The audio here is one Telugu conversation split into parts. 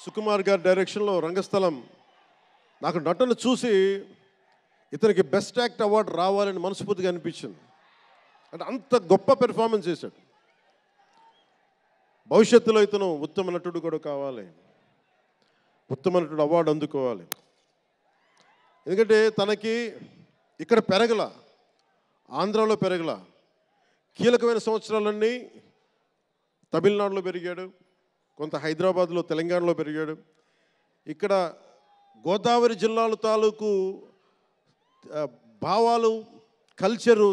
సుకుమార్ గారి డైరెక్షన్లో రంగస్థలం నాకు నటన చూసి ఇతనికి బెస్ట్ యాక్ట్ అవార్డు రావాలని మనస్ఫూర్తిగా అనిపించింది. అంటే అంత గొప్ప పెర్ఫార్మెన్స్ చేశాడు. భవిష్యత్తులో ఇతను ఉత్తమ నటుడు కూడా కావాలి, ఉత్తమ నటుడు అవార్డు అందుకోవాలి. ఎందుకంటే తనకి ఇక్కడ పెరగల, ఆంధ్రాలో పెరగల, కీలకమైన సంవత్సరాలన్నీ తమిళనాడులో పెరిగాడు, కొంత హైదరాబాద్లో తెలంగాణలో పెరిగాడు. ఇక్కడ గోదావరి జిల్లాల తాలూకు భావాలు, కల్చరు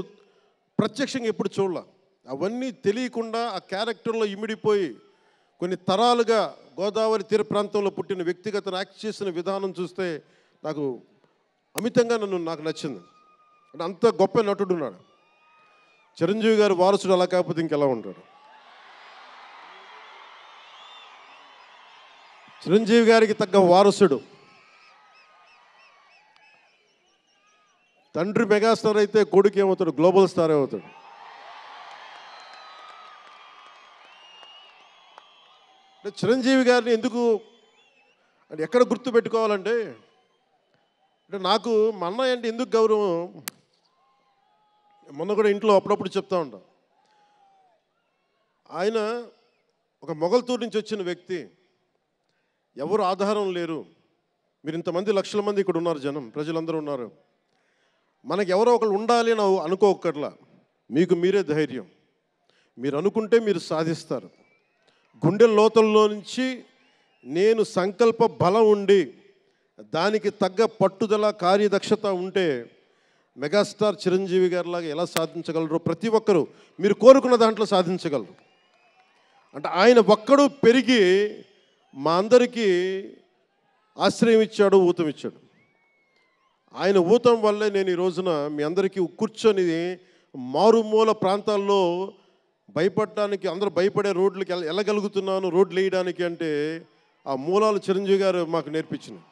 ప్రత్యక్షంగా ఎప్పుడు చూడాల. అవన్నీ తెలియకుండా ఆ క్యారెక్టర్లో ఇమిడిపోయి కొన్ని తరాలుగా గోదావరి తీర ప్రాంతంలో పుట్టిన వ్యక్తిగత యాక్ట్ చేసిన విధానం చూస్తే నాకు అమితంగా నాకు నచ్చింది. అంటే అంత గొప్ప నటుడు ఉన్నాడు. చిరంజీవి గారి వారసుడు అలా కాకపోతే ఇంకెలా ఉంటాడు? చిరంజీవి గారికి తగ్గ వారసుడు. తండ్రి మెగాస్టార్ అయితే కొడుకు ఏమవుతాడు? గ్లోబల్ స్టార్ అవుతాడు. అంటే చిరంజీవి గారిని ఎందుకు అంటే ఎక్కడ గుర్తు పెట్టుకోవాలంటే, అంటే నాకు మా అన్నయ్య అంటే ఎందుకు గౌరవం, మొన్న కూడా ఇంట్లో అప్పుడప్పుడు చెప్తా ఉంటాం. ఆయన ఒక మొగల్తూరు నుంచి వచ్చిన వ్యక్తి, ఎవరు ఆధారం లేరు. మీరు ఇంతమంది లక్షల మంది ఇక్కడ ఉన్నారు, జనం ప్రజలందరూ ఉన్నారు. మనకు ఎవరో ఒకరు ఉండాలి అని అనుకోకర్లా, మీకు మీరే ధైర్యం. మీరు అనుకుంటే మీరు సాధిస్తారు. గుండె లోతుల్లో నుంచి నేను సంకల్ప బలం ఉండి దానికి తగ్గ పట్టుదల, కార్యదక్షత ఉంటే మెగాస్టార్ చిరంజీవి గారిలాగా ఎలా సాధించగలరో ప్రతి ఒక్కరూ మీరు కోరుకున్న దాంట్లో సాధించగలరు. అంటే ఆయన ఒక్కడు పెరిగి మా అందరికీ ఆశ్రయం ఇచ్చాడు, ఊతం ఇచ్చాడు. ఆయన ఊతం వల్లే నేను ఈ రోజున మీ అందరికీ కూర్చొని మారుమూల ప్రాంతాల్లో భయపడడానికి, అందరూ భయపడే రోడ్లకి వెళ్ళగలుగుతున్నాను, రోడ్లు వేయడానికి. అంటే ఆ మూలాలు చిరంజీవి గారు మాకు నేర్పించినాయి.